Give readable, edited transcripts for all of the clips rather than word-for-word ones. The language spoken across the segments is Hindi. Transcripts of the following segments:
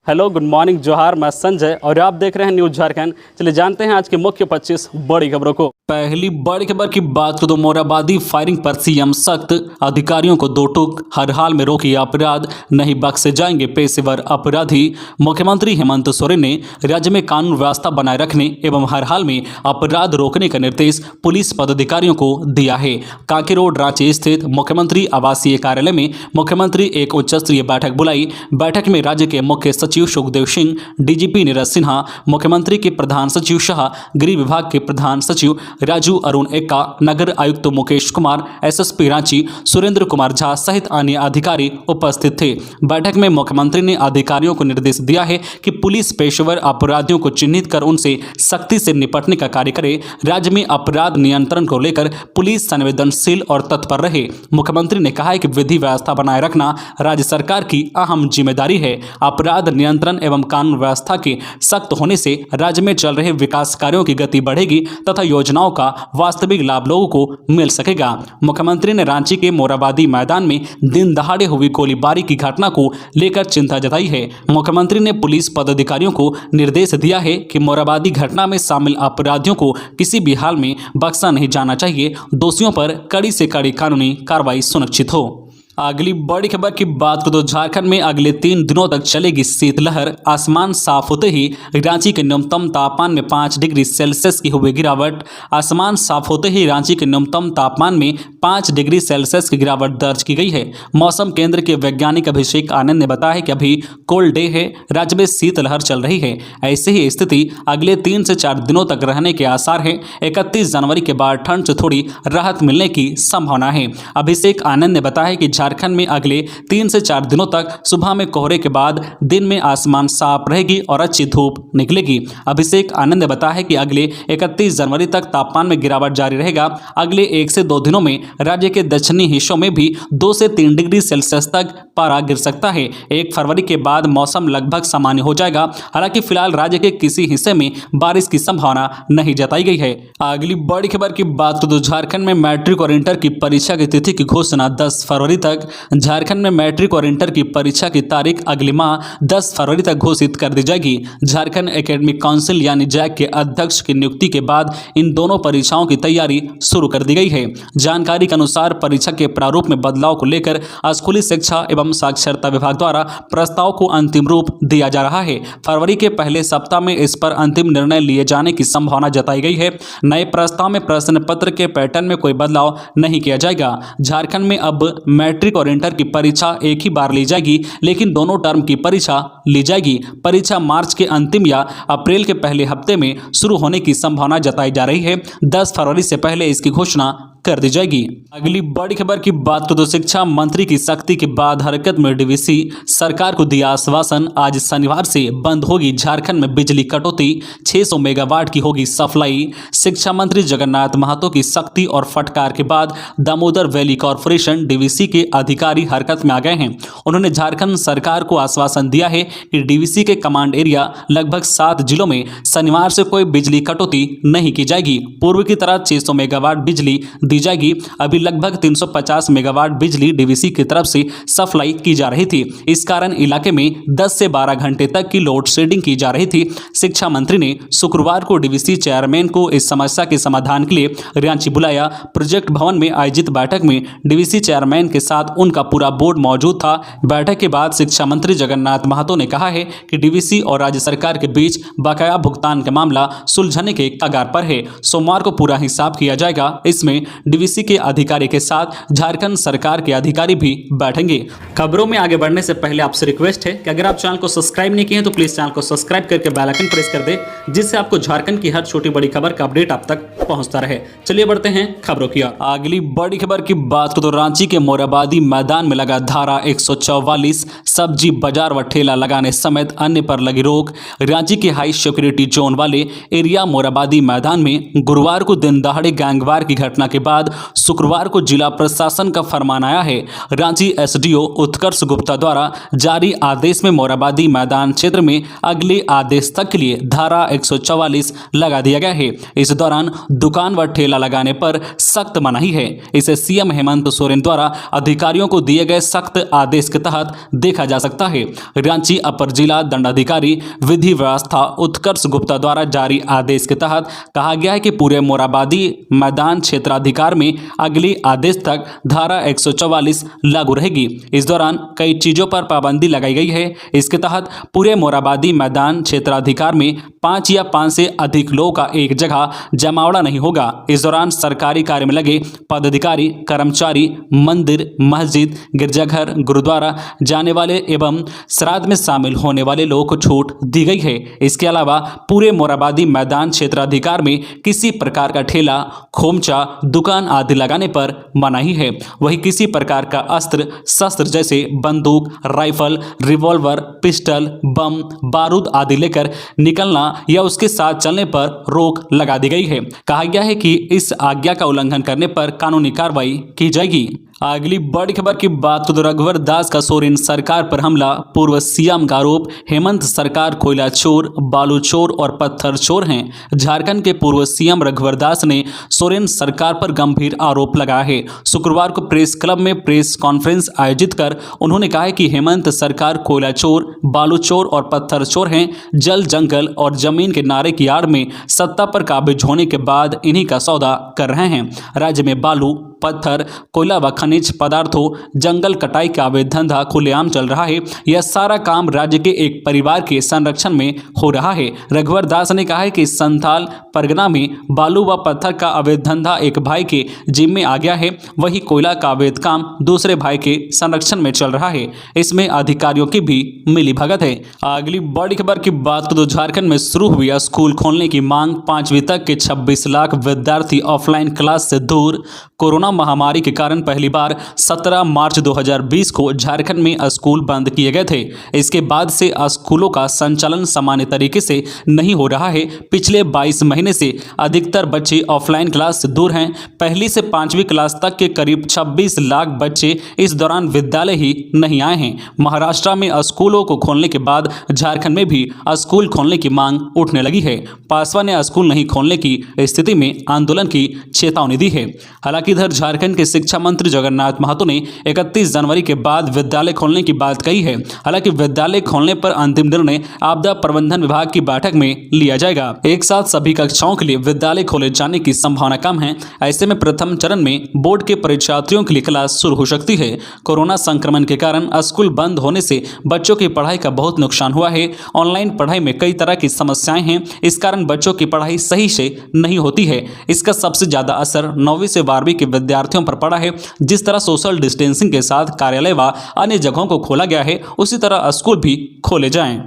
हेलो, गुड मॉर्निंग, जोहार। मैं संजय और आप देख रहे हैं न्यूज़ झारखंड। चलिए जानते हैं आज की मुख्य 25 बड़ी खबरों को। पहली बड़ी खबर की बात करें तो मोराबादी फायरिंग पर सीएम सख्त, अधिकारियों को दो टूक, हर हाल में रोकिए अपराध, नहीं बख्शे जाएंगे पेशेवर अपराधी। मुख्यमंत्री हेमंत सोरेन ने राज्य में कानून व्यवस्था बनाए रखने एवं हर हाल में अपराध रोकने का निर्देश पुलिस पदाधिकारियों को दिया है। कांके रोड रांची स्थित मुख्यमंत्री आवासीय कार्यालय में मुख्यमंत्री एक उच्च स्तरीय बैठक बुलाई। बैठक में राज्य के मुख्य सचिव सुखदेव सिंह, डीजीपी नीरज सिन्हा, मुख्यमंत्री के प्रधान सचिव शाह, गृह विभाग के प्रधान सचिव राजू अरुण एक्का, नगर आयुक्त मुकेश कुमार, एसएसपी रांची सुरेंद्र कुमार झा सहित अन्य अधिकारी उपस्थित थे। बैठक में मुख्यमंत्री ने अधिकारियों को निर्देश दिया है कि पुलिस पेशेवर अपराधियों को चिन्हित कर उनसे सख्ती से निपटने का कार्य करे। राज्य में अपराध नियंत्रण को लेकर पुलिस संवेदनशील और तत्पर रहे। मुख्यमंत्री ने कहा है कि विधि व्यवस्था बनाए रखना राज्य सरकार की अहम जिम्मेदारी है। अपराध नियंत्रण एवं कानून व्यवस्था के सख्त होने से राज्य में चल रहे विकास कार्यों की गति बढ़ेगी तथा योजनाओं का वास्तविक लाभ लोगों को मिल सकेगा। मुख्यमंत्री ने रांची के मोराबादी मैदान में दिन दहाड़े हुई गोलीबारी की घटना को लेकर चिंता जताई है। मुख्यमंत्री ने पुलिस पदाधिकारियों को निर्देश दिया है कि मोराबादी घटना में शामिल अपराधियों को किसी भी हाल में बख्शा नहीं जाना चाहिए। दोषियों पर कड़ी से कड़ी कानूनी कार्रवाई सुनिश्चित हो। अगली बड़ी खबर की बात करें तो झारखंड में अगले 3 दिनों तक चलेगी शीतलहर। आसमान साफ होते ही रांची के न्यूनतम तापमान में 5 डिग्री सेल्सियस की हुई गिरावट। आसमान साफ होते ही रांची के न्यूनतम तापमान में 5 डिग्री सेल्सियस की गिरावट दर्ज की गई है। मौसम केंद्र के वैज्ञानिक अभिषेक आनंद ने बताया कि अभी कोल्ड डे है, राज्य में शीतलहर चल रही है। ऐसे ही स्थिति अगले 3 से 4 दिनों तक रहने के आसार हैं। 31 जनवरी के बाद ठंड से थोड़ी राहत मिलने की संभावना है। अभिषेक आनंद ने बताया कि झारखंड में अगले 3 से 4 दिनों तक सुबह में कोहरे के बाद दिन में आसमान साफ रहेगी और अच्छी धूप निकलेगी। अभिषेक आनंद ने बताया कि अगले 31 जनवरी तक तापमान में गिरावट जारी रहेगा। अगले 1 से 2 दिनों में राज्य के दक्षिणी हिस्सों में भी 2 से 3 डिग्री सेल्सियस तक पारा गिर सकता है। 1 फरवरी के बाद मौसम लगभग सामान्य हो जाएगा। हालांकि फिलहाल राज्य के किसी हिस्से में बारिश की संभावना नहीं जताई गई है। अगली बड़ी खबर की बात करें तो झारखंड में मैट्रिक और इंटर की परीक्षा की तिथि की घोषणा 10 फरवरी तक। झारखंड में मैट्रिक और इंटर की परीक्षा की तारीख अगले माह 10 फरवरी तक घोषित कर दी जाएगी। झारखंड एकेडमिक काउंसिल यानी जैक के अध्यक्ष की नियुक्ति के बाद इन दोनों परीक्षाओं की तैयारी शुरू कर दी गई है। जानकारी के अनुसार परीक्षा के प्रारूप में बदलाव को लेकर स्कूली शिक्षा एवं साक्षरता विभाग द्वारा प्रस्ताव को अंतिम रूप दिया जा रहा है। फरवरी के पहले सप्ताह में इस पर अंतिम निर्णय लिए जाने की संभावना जताई गई है। नए प्रस्ताव में प्रश्न पत्र के पैटर्न में कोई बदलाव नहीं किया जाएगा। झारखंड में अब मैट्रिक और इंटर की परीक्षा एक ही बार ली जाएगी, लेकिन दोनों टर्म की परीक्षा ली जाएगी। परीक्षा मार्च के अंतिम या अप्रैल के पहले हफ्ते में शुरू होने की संभावना जताई जा रही है। 10 फरवरी से पहले इसकी घोषणा कर दी जाएगी। अगली बड़ी खबर की बात करें तो शिक्षा मंत्री की सख्ती के बाद हरकत में डीवीसी, सरकार को दिया आश्वासन। आज शनिवार से बंद होगी झारखंड में बिजली कटौती, 600 मेगावाट की होगी सप्लाई। शिक्षा मंत्री जगन्नाथ महतो की सख्ती और फटकार के बाद दामोदर वैली कॉरपोरेशन डीवीसी के अधिकारी हरकत में आ गए हैं। उन्होंने झारखंड सरकार को आश्वासन दिया है कि डीवीसी के कमांड एरिया लगभग 7 जिलों में शनिवार से कोई बिजली कटौती नहीं की जाएगी। पूर्व की तरह 600 मेगावाट बिजली दी जाएगी। अभी लगभग 350 मेगावाट बिजली डीवीसी की तरफ से सप्लाई की जा रही थी। इस कारण इलाके में 10 से 12 घंटे तक की लोड शेडिंग की जा रही थी। शिक्षा मंत्री ने शुक्रवार को डीवीसी चेयरमैन को इस समस्या के समाधान के लिए रांची बुलाया। प्रोजेक्ट भवन में आयोजित बैठक में डीवीसी चेयरमैन के साथ उनका पूरा बोर्ड मौजूद था। बैठक के बाद शिक्षा मंत्री जगन्नाथ महतो ने कहा है कि डीवीसी और राज्य सरकार के बीच बकाया भुगतान का मामला सुलझने के कगार पर है। सोमवार को पूरा हिसाब किया जाएगा। इसमें डीवीसी के अधिकारी के साथ झारखंड सरकार के अधिकारी भी बैठेंगे। खबरों में आगे बढ़ने से पहले आपसे रिक्वेस्ट है कि अगर आप चैनल को सब्सक्राइब नहीं किए हैं तो प्लीज चैनल को सब्सक्राइब करके बेल आइकन प्रेस कर दे, जिससे आपको झारखंड की हर छोटी बड़ी खबर का अपडेट आप तक पहुंचता रहे। चलिए बढ़ते हैं खबरों की ओर। अगली बड़ी खबर की बात करें तो रांची के मोराबादी मैदान में लगा धारा 144, सब्जी बाजार व ठेला लगाने समेत अन्य पर लगी रोक। रांची के हाई सिक्योरिटी जोन वाले एरिया मोराबादी मैदान में गुरुवार को दिन दहाड़े गैंगवार की घटना के बाद शुक्रवार को जिला प्रशासन का फरमान आया है। रांची एसडीओ उत्कर्ष गुप्ता द्वारा जारी आदेश में मोराबादी मैदान क्षेत्र में अगले आदेश तक के लिए धारा 144 लगा दिया गया है। इस दौरान दुकान व ठेला लगाने पर सख्त मनाही है। इसे सीएम हेमंत सोरेन द्वारा अधिकारियों को दिए गए सख्त आदेश के तहत देखा जा सकता है। रांची अपर जिला दंडाधिकारी विधि व्यवस्था उत्कर्ष गुप्ता द्वारा जारी आदेश के तहत कहा गया है कि पूरे मोराबादी मैदान क्षेत्राधिकार में अगले आदेश तक धारा 144 लागू रहेगी। इस दौरान कई चीजों पर पाबंदी लगाई गई है। इसके तहत पूरे मोराबादी मैदान क्षेत्राधिकार में 5 या 5 से अधिक लोगों का एक जगह जमावड़ा नहीं होगा। इस दौरान सरकारी कार्य में लगे पदाधिकारी, कर्मचारी, मंदिर, मस्जिद, गिरजाघर, गुरुद्वारा जाने वाले एवं श्राद्ध में शामिल होने वाले लोगों को छूट दी गई है। इसके अलावा पूरे मोराबादी मैदान क्षेत्राधिकार में किसी प्रकार का ठेला, खोमचा, दुकान आदि लगाने पर मनाही है। वहीं किसी प्रकार का अस्त्र शस्त्र जैसे बंदूक, राइफल, रिवॉल्वर, पिस्टल, बम, बारूद आदि लेकर निकलना या उसके साथ चलने पर रोक लगा दी गई है। कहा गया है कि इस आज्ञा का उल्लंघन करने पर कानूनी कार्रवाई की जाएगी। अगली बड़ी खबर की बात तो रघुवर दास का सोरेन सरकार पर हमला, पूर्व सीएम का आरोप, हेमंत सरकार कोयला चोर, बालू चोर और पत्थर चोर हैं। झारखंड के पूर्व सीएम रघुवर दास ने सोरेन सरकार पर गंभीर आरोप लगाया है। शुक्रवार को प्रेस क्लब में प्रेस कॉन्फ्रेंस आयोजित कर उन्होंने कहा है कि हेमंत सरकार कोयला चोर, बालू चोर और पत्थर चोर हैं। जल, जंगल और जमीन के नारे की आड़ में सत्ता पर काबिज होने के बाद इन्हीं का सौदा कर रहे हैं। राज्य में बालू, पत्थर, कोयला व खनिज पदार्थों, जंगल कटाई का अवैध धंधा खुलेआम चल रहा है। यह सारा काम राज्य के एक परिवार के संरक्षण में हो रहा है। रघुवर दास ने कहा है कि संथाल परगना में बालू व पत्थर का अवैध धंधा एक भाई के जिम्मे आ गया है, वही कोयला का अवैध काम दूसरे भाई के संरक्षण में चल रहा है। इसमें अधिकारियों की भी मिली भगत है। अगली बड़ी खबर की बात तो झारखंड में शुरू हुई स्कूल खोलने की मांग, 5वीं तक के 26 लाख विद्यार्थी ऑफलाइन क्लास से दूर। कोरोना महामारी के कारण पहली बार 17 मार्च 2020 को झारखंड में स्कूल बंद किए गए थे। इसके बाद से स्कूलों का संचालन सामान्य तरीके से नहीं हो रहा है। पिछले 22 महीने से अधिकतर बच्चे ऑफलाइन क्लास से दूर हैं। पहली से 5वीं क्लास तक के करीब 26 लाख बच्चे इस दौरान विद्यालय ही नहीं आए हैं। महाराष्ट्र में स्कूलों को खोलने के बाद झारखंड में भी स्कूल खोलने की मांग उठने लगी है। पासवान ने स्कूल नहीं खोलने की स्थिति में आंदोलन की चेतावनी दी है। हालांकि इधर झारखंड के शिक्षा मंत्री जगन्नाथ महतो ने 31 जनवरी के बाद विद्यालय खोलने की बात कही है। हालांकि विद्यालय खोलने पर अंतिम निर्णय आपदा प्रबंधन विभाग की बैठक में लिया जाएगा। एक साथ सभी कक्षाओं के लिए विद्यालय खोले जाने की संभावना कम है। ऐसे में प्रथम चरण में बोर्ड के परीक्षार्थियों के लिए क्लास शुरू हो सकती है। कोरोना संक्रमण के कारण स्कूल बंद होने से बच्चों की पढ़ाई का बहुत नुकसान हुआ है। ऑनलाइन पढ़ाई में कई तरह की समस्याएं हैं। इस कारण बच्चों की पढ़ाई सही से नहीं होती है। इसका सबसे ज्यादा असर 9वीं से 12वीं के विद्यार्थियों पर पड़ा है। जिस तरह सोशल डिस्टेंसिंग के साथ कार्यालय व अन्य जगहों को खोला गया है, उसी तरह स्कूल भी खोले जाएं।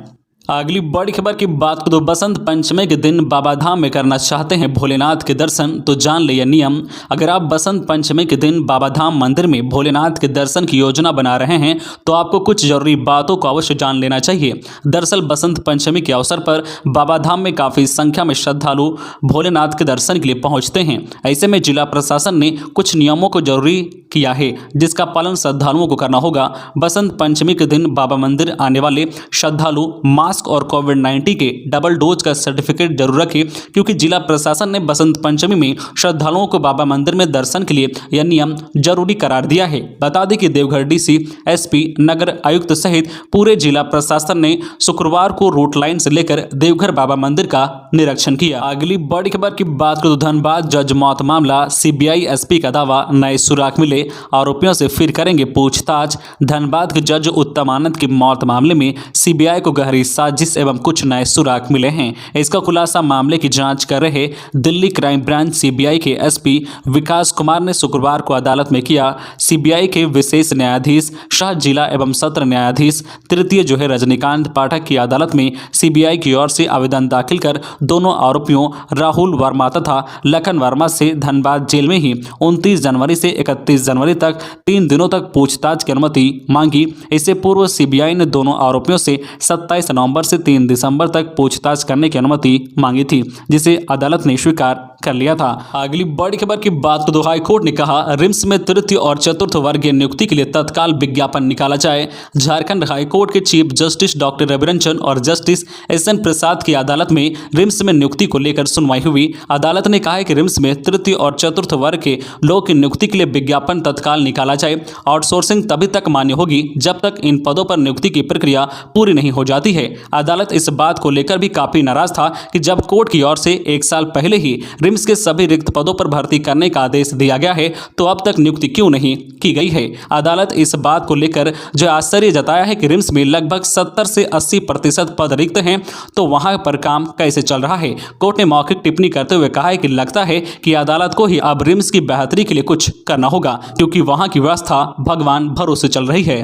अगली बड़ी खबर की बात करो, बसंत पंचमी के दिन बाबा धाम में करना चाहते हैं भोलेनाथ के दर्शन तो जान ले यह नियम। अगर आप बसंत पंचमी के दिन बाबा धाम मंदिर में भोलेनाथ के दर्शन की योजना बना रहे हैं तो आपको कुछ जरूरी बातों को अवश्य जान लेना चाहिए। दरअसल बसंत पंचमी के अवसर पर बाबा धाम में काफ़ी संख्या में श्रद्धालु भोलेनाथ के दर्शन के लिए पहुँचते हैं। ऐसे में जिला प्रशासन ने कुछ नियमों को जरूरी किया है जिसका पालन श्रद्धालुओं को करना होगा। बसंत पंचमी के दिन बाबा मंदिर आने वाले श्रद्धालु मास्क और कोविड-19 के डबल डोज का सर्टिफिकेट जरूर रखें, क्योंकि जिला प्रशासन ने बसंत पंचमी में श्रद्धालुओं को बाबा मंदिर में दर्शन के लिए यह नियम जरूरी करार दिया है। बता दें कि देवघर डीसी, एसपी, नगर आयुक्त सहित पूरे जिला प्रशासन ने शुक्रवार को रूट लाइन से लेकर देवघर बाबा मंदिर का निरीक्षण किया। अगली बड़ी खबर की बात करें तो धनबाद जज मौत मामला, सीबीआई एसपी का दावा, नए सुराग मिले, आरोपियों से फिर करेंगे पूछताछ। धनबाद के जज उत्तम आनंद की मौत मामले में सीबीआई को गहरी साजिश एवं कुछ नए सुराग मिले हैं। इसका खुलासा मामले की जांच कर रहे दिल्ली क्राइम ब्रांच सीबीआई के एसपी विकास कुमार ने शुक्रवार को अदालत में किया। सीबीआई के विशेष न्यायाधीश शाह जिला एवं सत्र न्यायाधीश तृतीय जो है रजनीकांत पाठक की अदालत में सीबीआई की ओर से आवेदन दाखिल कर दोनों आरोपियों राहुल वर्मा तथा लखन वर्मा से धनबाद जेल में ही 29 जनवरी से 31 जनवरी तक 3 दिनों तक पूछताछ की अनुमति मांगी। इससे पूर्व सीबीआई ने दोनों आरोपियों से 27 नवंबर से 3 दिसंबर तक पूछताछ करने की अनुमति मांगी थी, जिसे अदालत ने स्वीकार कर लिया था। अगली बड़ी खबर की बात करें तो हाई कोर्ट ने कहा रिम्स में तृतीय और चतुर्थ वर्गीय नियुक्ति के लिए तत्काल विज्ञापन निकाला जाए। झारखंड हाई कोर्ट के चीफ जस्टिस डॉक्टर रविरंजन और जस्टिस SN प्रसाद की अदालत में रिम्स में नियुक्ति को लेकर सुनवाई हुई। अदालत ने कहा है कि रिम्स में तृतीय और चतुर्थ वर्ग के लोग की नियुक्ति के लिए विज्ञापन तत्काल निकाला जाए। आउटसोर्सिंग तभी तक मान्य होगी जब तक इन पदों पर नियुक्ति की प्रक्रिया पूरी नहीं हो जाती है। अदालत इस बात को लेकर भी काफी नाराज था कि जब कोर्ट की ओर से 1 साल पहले ही रिम्स के सभी रिक्त पदों पर भर्ती करने का आदेश दिया गया है तो अब तक नियुक्ति क्यों नहीं की गई है। अदालत इस बात को लेकर जो आश्चर्य जताया है कि रिम्स में लगभग 70 से 80% पद रिक्त हैं तो वहां पर काम कैसे चल रहा है। कोर्ट ने मौखिक टिप्पणी करते हुए कहा है कि लगता है कि अदालत को ही अब रिम्स की बेहतरी के लिए कुछ करना होगा क्योंकि वहां की व्यवस्था भगवान भरोसे चल रही है।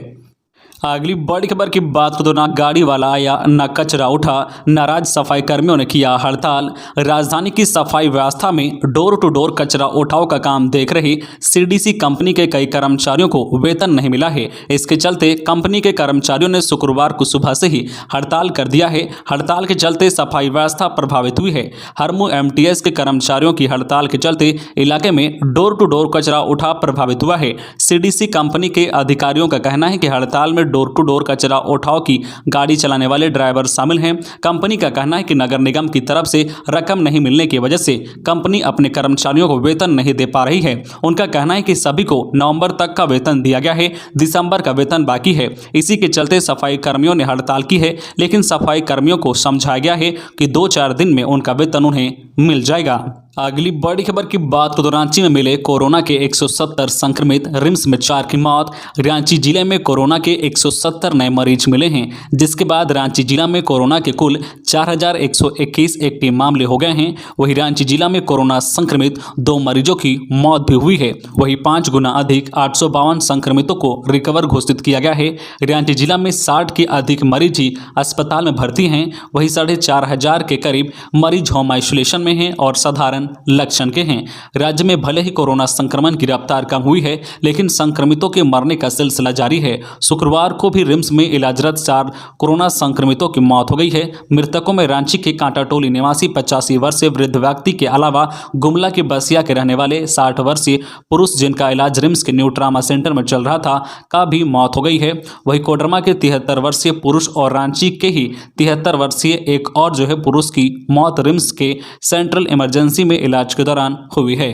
अगली बड़ी खबर की बात करें तो ना गाड़ी वाला आया न कचरा उठा, नाराज सफाई कर्मियों ने किया हड़ताल। राजधानी की सफाई व्यवस्था में डोर टू डोर कचरा उठाव का काम देख रही CDC कंपनी के कई कर्मचारियों को वेतन नहीं मिला है। इसके चलते कंपनी के कर्मचारियों ने शुक्रवार को सुबह से ही हड़ताल कर दिया है। हड़ताल के चलते सफाई व्यवस्था प्रभावित हुई है। हरमू MTS के कर्मचारियों की हड़ताल के चलते इलाके में डोर टू डोर कचरा उठाव प्रभावित हुआ है। CDC कंपनी के अधिकारियों का कहना है कि हड़ताल में डोर टू डोर कचरा उठाव की गाड़ी चलाने वाले ड्राइवर शामिल हैं। कंपनी का कहना है कि नगर निगम की तरफ से रकम नहीं मिलने की वजह से कंपनी अपने कर्मचारियों को वेतन नहीं दे पा रही है। उनका कहना है कि सभी को नवंबर तक का वेतन दिया गया है, दिसंबर का वेतन बाकी है। इसी के चलते सफाई कर्मियों ने हड़ताल की है, लेकिन सफाई कर्मियों को समझाया गया है कि 2-4 दिन में उनका वेतन उन्हें मिल जाएगा। अगली बड़ी खबर की बात करें तो रांची में मिले कोरोना के 170 संक्रमित, रिम्स में 4 की मौत। रांची जिले में कोरोना के 170 नए मरीज मिले हैं, जिसके बाद रांची जिला में कोरोना के कुल 4121 एक्टिव मामले हो गए हैं। वहीं रांची जिला में कोरोना संक्रमित 2 मरीजों की मौत भी हुई है। वहीं 5 गुना अधिक 852 संक्रमितों को रिकवर घोषित किया गया है। रांची जिला में 60 के अधिक मरीज ही अस्पताल में भर्ती हैं। वहीं 4500 के करीब मरीज होम आइसोलेशन में हैं और साधारण लक्षण के हैं। राज्य में भले ही कोरोना संक्रमण की रफ्तार कम हुई है, लेकिन संक्रमितों के मरने का सिलसिला जारी है। शुक्रवार को भी रिम्स में इलाजरत 4 कोरोना संक्रमितों की मौत हो गई है। मृतकों में रांची के कांटाटोली निवासी 85 वर्षीय वृद्ध व्यक्ति के अलावा गुमला के बसिया के रहने वाले 60 वर्षीय पुरुष जिनका इलाज रिम्स के न्यू ट्रामा सेंटर में चल रहा था का भी मौत हो गई है। वही कोडरमा के 73 वर्षीय पुरुष और रांची के ही 73 वर्षीय एक और पुरुष की मौत रिम्स के सेंट्रल इमरजेंसी में इलाज के दौरान हुई है।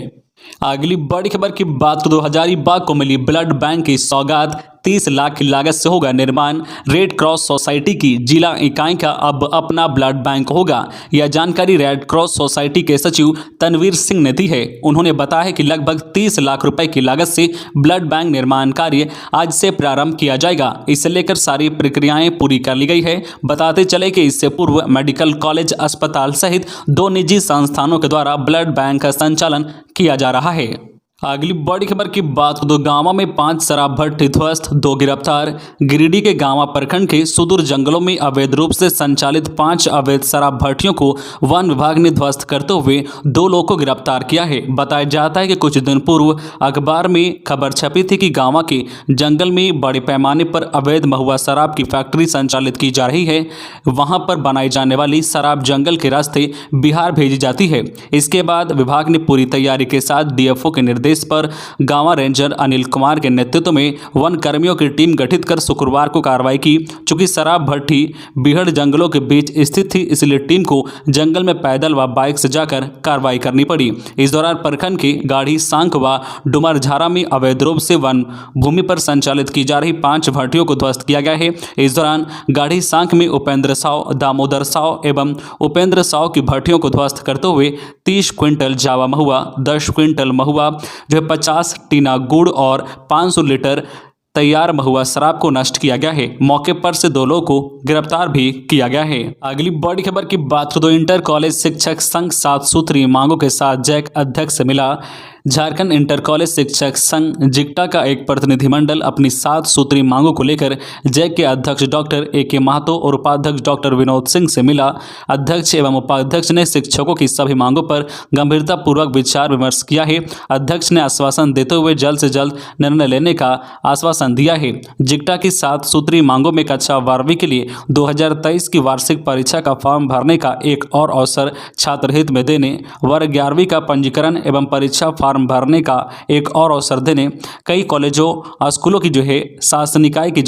अगली बड़ी खबर की बात करें तो हजारीबाग को मिली ब्लड बैंक की सौगात। 30 लाख की लागत से होगा निर्माण। रेड क्रॉस सोसाइटी की जिला इकाई का अब अपना ब्लड बैंक होगा। यह जानकारी रेड क्रॉस सोसाइटी के सचिव तनवीर सिंह ने दी है। उन्होंने बताया है कि लगभग 30 लाख रुपए की लागत से ब्लड बैंक निर्माण कार्य आज से प्रारंभ किया जाएगा। इसे लेकर सारी प्रक्रियाएं पूरी कर ली गई है। बताते चले कि इससे पूर्व मेडिकल कॉलेज अस्पताल सहित 2 निजी संस्थानों के द्वारा ब्लड बैंक का संचालन किया जा रहा है। अगली बड़ी खबर की बात तो गांवा में 5 शराब भट्टी ध्वस्त, 2 गिरफ्तार। गिरिडीह के गांवा प्रखंड के सुदूर जंगलों में अवैध रूप से संचालित 5 अवैध शराब भट्टियों को वन विभाग ने ध्वस्त करते हुए 2 लोगों को गिरफ्तार किया है। बताया जाता है कि कुछ दिन पूर्व अखबार में खबर छपी थी कि गांवा के जंगल में बड़े पैमाने पर अवैध महुआ शराब की फैक्ट्री संचालित की जा रही है। वहां पर बनाई जाने वाली शराब जंगल के रास्ते बिहार भेजी जाती है। इसके बाद विभाग ने पूरी तैयारी के साथ DFO के निर्देश पर गांवा रेंजर अनिल कुमार के नेतृत्व में वन कर्मियों की टीम गठित कर शुक्रवार को कार्रवाई की। चूंकि शराब भट्टी बीहड़ जंगलों के बीच स्थित थी, इसलिए टीम को जंगल में पैदल व बाइक से जाकर कार्रवाई करनी पड़ी। इस दौरान प्रखंड के गाढ़ी सांख व डुमरझारा में अवैध रूप से वन भूमि पर संचालित की जा रही 5 भट्टियों को ध्वस्त किया गया है। इस दौरान गाढ़ी सांख में उपेंद्र साव, दामोदर साव एवं उपेंद्र साव की भट्टियों को ध्वस्त करते हुए 30 क्विंटल जावा महुआ, 10 क्विंटल महुआ 50 टीना गुड़ और 500 लीटर तैयार महुआ शराब को नष्ट किया गया है। मौके पर से 2 लोगों को गिरफ्तार भी किया गया है। अगली बड़ी खबर की बात करें तो इंटर कॉलेज शिक्षक संघ 7 सूत्रीय मांगों के साथ जैक अध्यक्ष से मिला। झारखंड इंटर कॉलेज शिक्षक संघ जिक्टा का एक प्रतिनिधिमंडल अपनी 7 सूत्री मांगों को लेकर जैक के अध्यक्ष डॉक्टर ए.के. महतो और उपाध्यक्ष डॉक्टर विनोद सिंह से मिला। अध्यक्ष एवं उपाध्यक्ष ने शिक्षकों की सभी मांगों पर गंभीरतापूर्वक विचार विमर्श किया है। अध्यक्ष ने आश्वासन देते हुए जल्द से जल्द निर्णय लेने का आश्वासन दिया है। जिक्टा की 7 सूत्री मांगों में कक्षा 12वीं के लिए 2023 की वार्षिक परीक्षा का फॉर्म भरने का एक और अवसर छात्र हित में देने, वर्ग 11वीं का पंजीकरण एवं परीक्षा फॉर्म भरने का एक और अवसर देने, कई कॉलेजों स्कूलों की शासन निकाय की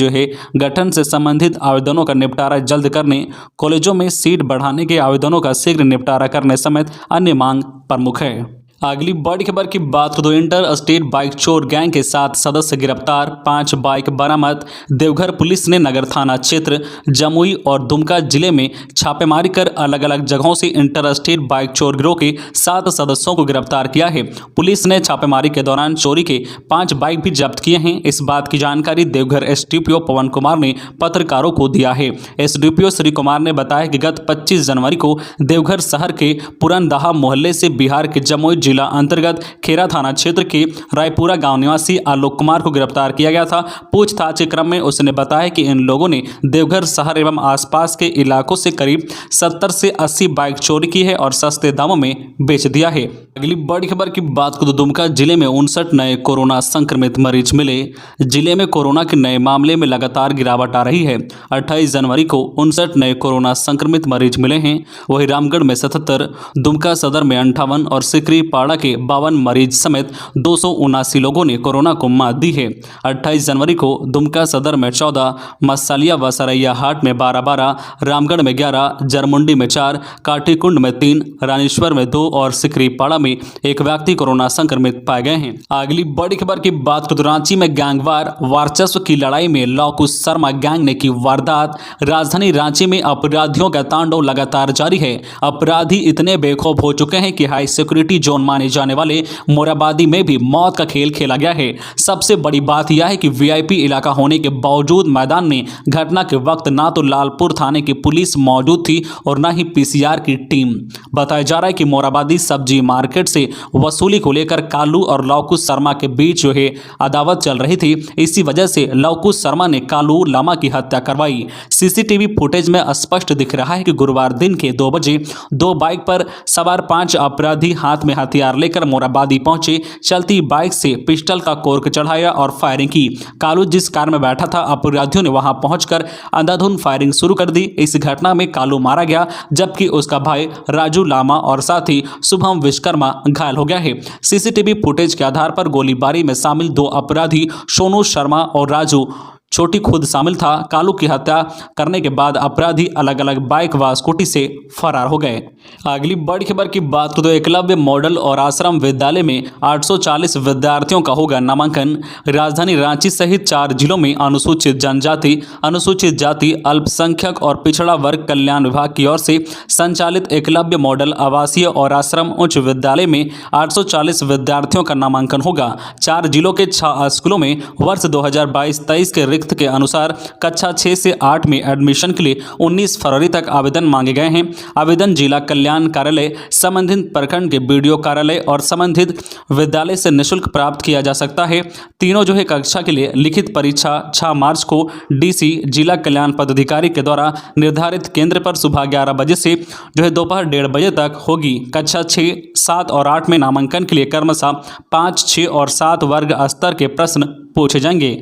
गठन से संबंधित आवेदनों का निपटारा जल्द करने, कॉलेजों में सीट बढ़ाने के आवेदनों का शीघ्र निपटारा करने समेत अन्य मांग प्रमुख है। अगली बड़ी खबर की बात करें तो इंटर स्टेट बाइक चोर गैंग के 7 सदस्य गिरफ्तार, 5 बाइक बरामद। देवघर पुलिस ने नगर थाना क्षेत्र, जमुई और दुमका जिले में छापेमारी कर अलग अलग जगहों से इंटर स्टेट बाइक चोर गिरोह के 7 सदस्यों को गिरफ्तार किया है। पुलिस ने छापेमारी के दौरान चोरी के 5 बाइक भी जब्त किए हैं। इस बात की जानकारी देवघर एसडीपीओ पवन कुमार ने पत्रकारों को दिया है। एसडीपीओ श्री कुमार ने बताया कि गत 25 जनवरी को देवघर शहर के पुरनदाहा मोहल्ले से बिहार के जमुई जिला अंतर्गत खेरा थाना क्षेत्र के रायपुरा गांव निवासी आलोक कुमार को गिरफ्तार किया गया था। पूछताछ के क्रम में उसने बताया कि इन लोगों ने देवघर शहर एवं आसपास के इलाकों से करीब 70 से 80 बाइक चोरी की है और सस्ते दामों में बेच दिया है। अगली बड़ी खबर की बात करें तो दुमका जिले में 59 नए कोरोना संक्रमित मरीज मिले। जिले में कोरोना के नए मामले में लगातार गिरावट आ रही है। 28 जनवरी को 59 नए कोरोना संक्रमित मरीज मिले हैं। वहीं रामगढ़ में 77, दुमका सदर में 58 और सिकरी पाड़ा के 52 मरीज समेत 279 लोगों ने कोरोना को मात दी है। 28 जनवरी को दुमका सदर में 14, मसालिया व सरैया हाट में 12, रामगढ़ में 11, जरमुंडी में 4, काटीकुंड में 3, रानीश्वर में 2 और सिकरी पाड़ा में 1 व्यक्ति कोरोना संक्रमित पाए गए हैं। अगली बड़ी खबर की बात करें तो रांची में गैंगवार वर्चस्व की लड़ाई में लवकुश शर्मा गैंग ने की वारदात। राजधानी रांची में अपराधियों का तांडव लगातार जारी है। अपराधी इतने बेखौफ हो चुके हैं कि हाई सिक्योरिटी जोन माने जाने वाले मोराबादी में भी मौत का खेल खेला गया है। सबसे बड़ी बात यह है कि वीआईपी इलाका होने के बावजूद मैदान में घटना के वक्त ना तो लालपुर थाने की पुलिस मौजूद थी और ना ही पीसीआर की टीम। बताया जा रहा है कि मोराबादी सब्जी मार्केट से वसूली को लेकर कालू और लवकुश शर्मा के बीच अदावत चल रही थी। इसी वजह से लवकुश शर्मा ने कालू लामा की हत्या करवाई। सीसीटीवी फुटेज में स्पष्ट दिख रहा है कि गुरुवार दिन के 2 बजे 2 बाइक पर सवार 5 अपराधी हाथ में हथियार लेकर मोराबादी पहुंचे। चलती बाइक से पिस्टल का कोर्क चढ़ाया और फायरिंग की। कालू जिस कार में बैठा था, अपराधियों ने वहां पहुंचकर अंधाधुंध फायरिंग शुरू कर दी। इस घटना में कालू मारा गया जबकि उसका भाई राजू लामा और साथी शुभम विश्वकर्मा घायल हो गया है। सीसीटीवी फुटेज के आधार पर गोलीबारी में शामिल 2 अपराधी सोनू शर्मा और राजू छोटी खुद शामिल था। कालू की हत्या करने के बाद अपराधी अलग अलग बाइक व स्कूटी से फरार हो गए। अगली बड़ी खबर की बात करें तो एकलव्य मॉडल और आश्रम विद्यालय में 840 विद्यार्थियों का होगा नामांकन। राजधानी रांची सहित 4 जिलों में अनुसूचित जनजाति, अनुसूचित जाति, अल्पसंख्यक और पिछड़ा वर्ग कल्याण विभाग की ओर से संचालित एकलव्य मॉडल आवासीय और आश्रम उच्च विद्यालय में 840 विद्यार्थियों का नामांकन होगा। 4 जिलों के 6 स्कूलों में वर्ष 2022-23 के रिक्त के अनुसार कक्षा 6 से 8 में एडमिशन के लिए 19 फरवरी तक आवेदन मांगे गए हैं। आवेदन जिला कल्याण कार्यालय, संबंधित प्रखंड के बीडीओ कार्यालय और संबंधित विद्यालय से निःशुल्क प्राप्त किया जा सकता है। तीनों कक्षा के लिए लिखित परीक्षा 6 मार्च को डीसी जिला कल्याण पदाधिकारी के द्वारा निर्धारित केंद्र पर सुबह 11 बजे से दोपहर 1:30 बजे तक होगी। कक्षा 6, 7 और 8 में नामांकन के लिए क्रमशः 5, 6 और 7 वर्ग स्तर के प्रश्न पूछे जाएंगे।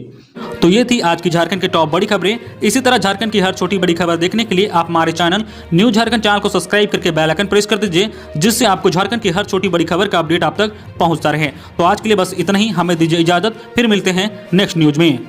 तो ये थी आज की झारखंड की टॉप बड़ी खबरें। इसी तरह झारखंड की हर छोटी बड़ी खबर देखने के लिए आप हमारे चैनल न्यूज़ झारखंड चैनल को सब्सक्राइब करके बेल आइकन प्रेस कर दीजिए, जिससे आपको झारखंड की हर छोटी बड़ी खबर का अपडेट आप तक पहुंचता रहे। तो आज के लिए बस इतना ही, हमें दीजिए इजाजत, फिर मिलते हैं नेक्स्ट न्यूज में।